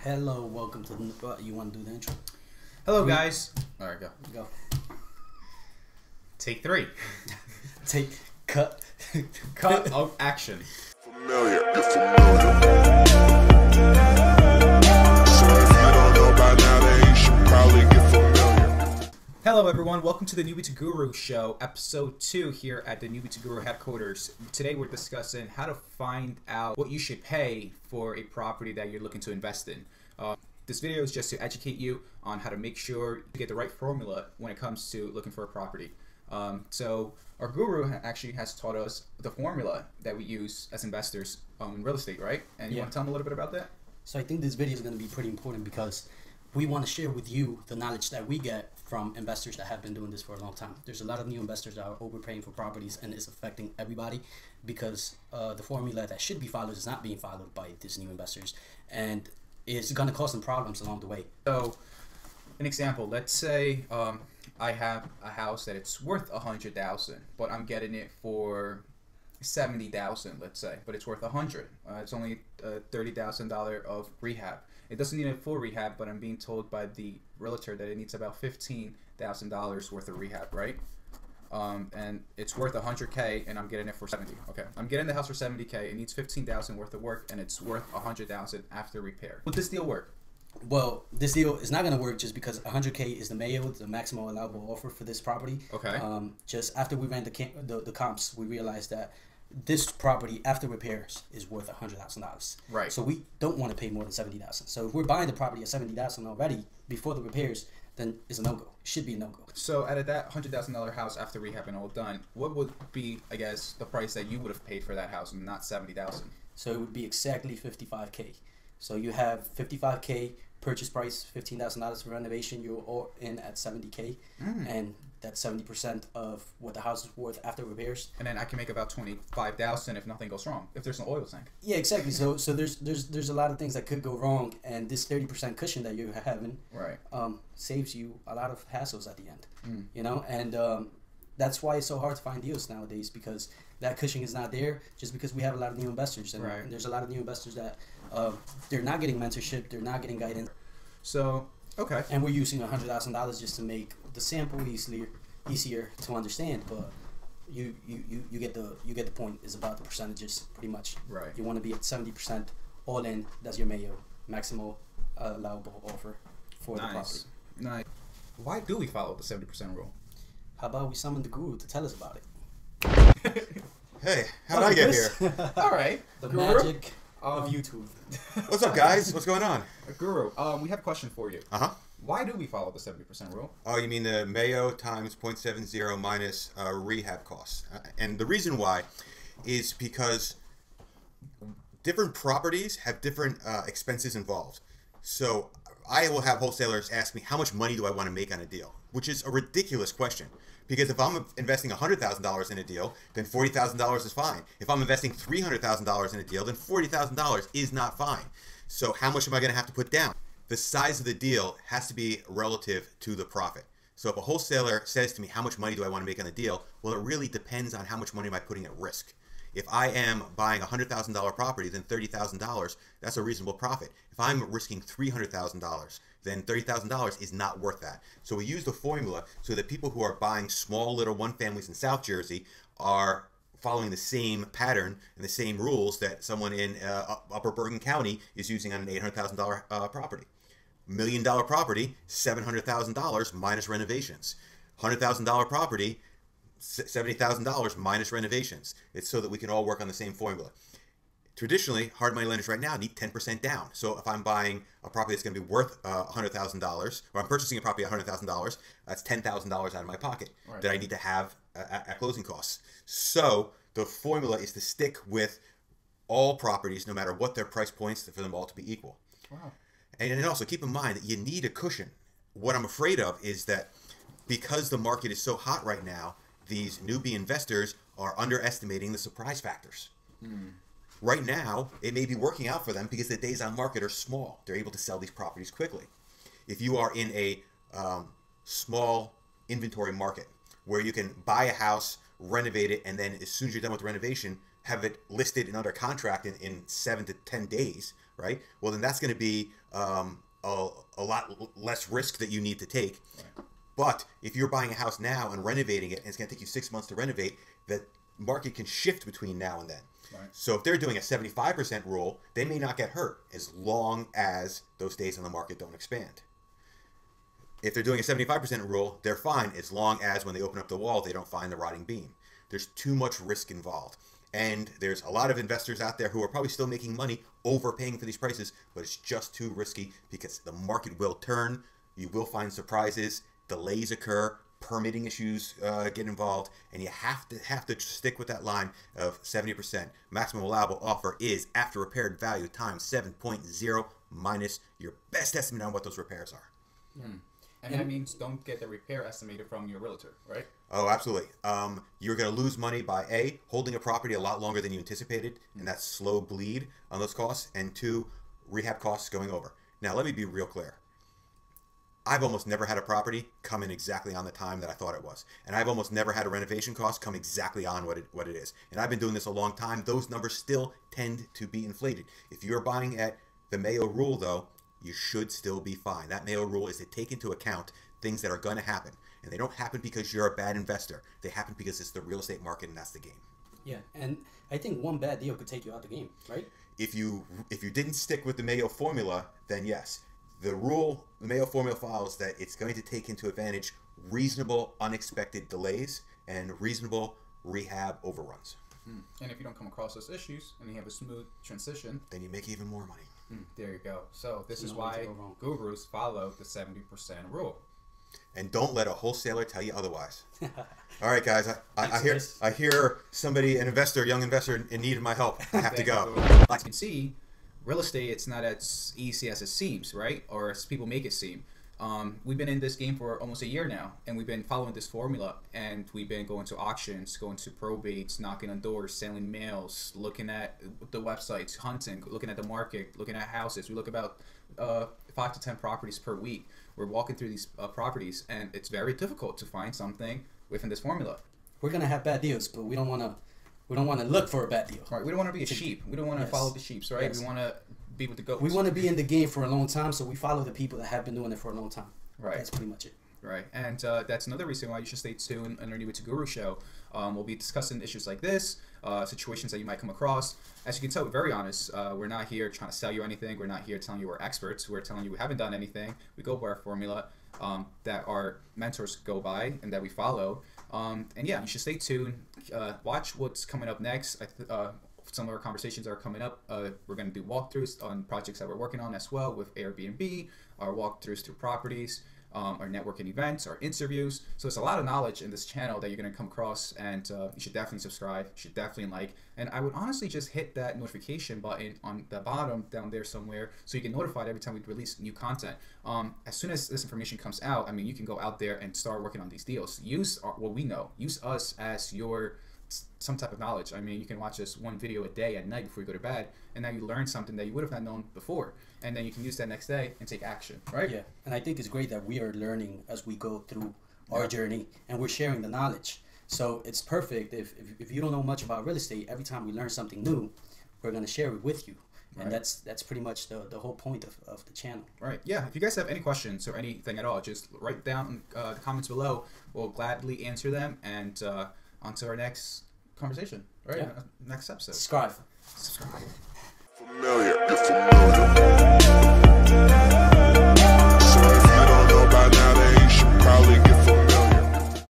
Hello, welcome to the. You want to do the intro? Hello, guys. All right, go. Take 3. Cut. Cut of action. Familiar, you're familiar. So if you don't know by now, then you should probably get familiar. Hello, everyone. Welcome to the Newbie to Guru Show, episode 2 here at the Newbie to Guru headquarters. Today, we're discussing how to find out what you should pay for a property that you're looking to invest in. This video is just to educate you on how to make sure you get the right formula when it comes to looking for a property. So our guru actually has taught us the formula that we use as investors in real estate, right? And you want to tell them a little bit about that? So I think this video is going to be pretty important because we want to share with you the knowledge that we get from investors that have been doing this for a long time. There's a lot of new investors that are overpaying for properties, and it's affecting everybody because the formula that should be followed is not being followed by these new investors, and it's going to cause some problems along the way. So, an example, let's say I have a house that it's worth $100,000, but I'm getting it for $70,000, let's say, but it's worth $100,000. It's only $30,000 of rehab. It doesn't need a full rehab, but I'm being told by the realtor that it needs about $15,000 worth of rehab, right? And it's worth $100K, and I'm getting it for $70,000. Okay, I'm getting the house for $70K. It needs $15,000 worth of work, and it's worth $100,000 after repair. Would this deal work? Well, this deal is not going to work just because $100K is the Mayo, the maximum allowable offer for this property. Okay. Just after we ran the comps, we realized that this property after repairs is worth $100,000. Right. So we don't want to pay more than $70,000. So if we're buying the property at $70,000 already before the repairs, then it's a no-go. It should be a no-go. So out of that $100,000 house after rehab and all done, what would be, I guess, the price that you would have paid for that house and not $70,000? So it would be exactly $55K. So you have $55K purchase price, $15,000 for renovation. You're all in at $70K, and that's 70% of what the house is worth after repairs. And then I can make about $25,000 if nothing goes wrong, if there's no oil tank. Yeah, exactly. So there's a lot of things that could go wrong, and this 30% cushion that you're having, right, saves you a lot of hassles at the end. You know, and that's why it's so hard to find deals nowadays, because that cushion is not there, just because we have a lot of new investors, and right, there's a lot of new investors that they're not getting mentorship, they're not getting guidance. So okay, and we're using $100,000 just to make the sample easier to understand, but you get the point. Is about the percentages, pretty much. Right. You want to be at 70% all in. That's your Mayo maximal allowable offer for the property. Nice. Why do we follow the 70% rule? How about we summon the guru to tell us about it? Hey, how did I get here? All right, The Guru? magic of YouTube. What's up, guys? What's going on? Guru, we have a question for you. Why do we follow the 70% rule? Oh, you mean the Mayo times 0.70 minus rehab costs. And the reason why is because different properties have different expenses involved. So I will have wholesalers ask me, how much money do I want to make on a deal? Which is a ridiculous question. Because if I'm investing $100,000 in a deal, then $40,000 is fine. If I'm investing $300,000 in a deal, then $40,000 is not fine. So how much am I going to have to put down? The size of the deal has to be relative to the profit. So if a wholesaler says to me, how much money do I want to make on a deal? Well, it really depends on how much money am I putting at risk. If I am buying a $100,000 property, then $30,000, that's a reasonable profit. If I'm risking $300,000, then $30,000 is not worth that. So we use the formula so that people who are buying small little one-families in South Jersey are following the same pattern and the same rules that someone in Upper Bergen County is using on an $800,000 property. $1 million property, $700,000 minus renovations. $100,000 property, $70,000 minus renovations. It's so that we can all work on the same formula. Traditionally, hard money lenders right now need 10% down. So if I'm buying a property that's going to be worth $100,000, or I'm purchasing a property at $100,000, that's $10,000 out of my pocket that I need to have at closing costs. So the formula is to stick with all properties, no matter what their price points, for them all to be equal. Wow. And also keep in mind that you need a cushion. What I'm afraid of is that because the market is so hot right now, these newbie investors are underestimating the surprise factors. Right now, it may be working out for them because the days on market are small. They're able to sell these properties quickly. If you are in a small inventory market where you can buy a house, renovate it, and then as soon as you're done with the renovation, have it listed and under contract in 7 to 10 days, right? Well, then that's going to be a lot less risk that you need to take. Right. But if you're buying a house now and renovating it, and it's going to take you 6 months to renovate, that market can shift between now and then. Right. So if they're doing a 75% rule, they may not get hurt as long as those days on the market don't expand. If they're doing a 75% rule, they're fine as long as when they open up the wall, they don't find the rotting beam. There's too much risk involved. And there's a lot of investors out there who are probably still making money overpaying for these prices, but it's just too risky because the market will turn. You will find surprises, delays occur, permitting issues get involved, and you have to stick with that line of 70%. Maximum allowable offer is after repaired value times 7.0 minus your best estimate on what those repairs are. And that means don't get the repair estimated from your realtor, right? Oh, absolutely. You're going to lose money by A, holding a property a lot longer than you anticipated, and that's slow bleed on those costs, and 2, rehab costs going over. Now, let me be real clear. I've almost never had a property come in exactly on the time that I thought it was. And I've almost never had a renovation cost come exactly on what it is. And I've been doing this a long time. Those numbers still tend to be inflated. If you're buying at the Mayo rule, though, you should still be fine. That Mayo rule is to take into account things that are going to happen. And they don't happen because you're a bad investor. They happen because it's the real estate market and that's the game. Yeah, and I think one bad deal could take you out the game, right? If you didn't stick with the Mayo formula, then yes. The Mayo formula follows that it's going to take into advantage reasonable unexpected delays and reasonable rehab overruns. And if you don't come across those issues and you have a smooth transition, then you make even more money. There you go. So this is no way to why go wrong. gurus follow the 70% rule. And don't let a wholesaler tell you otherwise. All right, guys. Thanks, I hear somebody, young investor in need of my help. I have to go. As you can see, real estate, it's not as easy as it seems, right? Or as people make it seem. We've been in this game for almost a year now, and we've been following this formula, and we've been going to auctions, going to probates, knocking on doors, selling mails, looking at the websites, hunting, looking at the market, looking at houses. We look about 5 to 10 properties per week. We're walking through these properties, and it's very difficult to find something within this formula. We're gonna have bad deals, but we don't want to look for a bad deal. Right? We don't want to be a sheep. We don't want to Yes. follow the sheeps, right? Yes. We want to be with the goats. We want to be in the game for a long time, so we follow the people that have been doing it for a long time. Right. That's pretty much it. Right, and that's another reason why you should stay tuned on our New to Guru show. We'll be discussing issues like this, situations that you might come across. As you can tell, we're very honest. We're not here trying to sell you anything. We're not here telling you we're experts. We're telling you we haven't done anything. We go by our formula that our mentors go by and that we follow. And yeah, you should stay tuned. Watch what's coming up next. Some of our conversations are coming up. We're going to do walkthroughs on projects that we're working on as well with Airbnb, our walkthroughs to properties, our networking events, our interviews. So there's a lot of knowledge in this channel that you're going to come across, and you should definitely subscribe. You should definitely like. And I would honestly just hit that notification button on the bottom down there somewhere so you get notified every time we release new content. As soon as this information comes out, I mean, you can go out there and start working on these deals. Use what we know. Use us as your some type of knowledge. I mean, you can watch this one video a day at night before you go to bed, and now you learn something that you would have not known before, and then you can use that next day and take action, right? Yeah, and I think it's great that we are learning as we go through our journey, and we're sharing the knowledge. So it's perfect if you don't know much about real estate. Every time we learn something new, we're gonna share it with you, and Right. that's pretty much the whole point of the channel. Right. Yeah. If you guys have any questions or anything at all, just write down in the comments below. We'll gladly answer them, and on to our next conversation. Right. Yeah. Next episode. Subscribe. Subscribe. Familiar, you're familiar.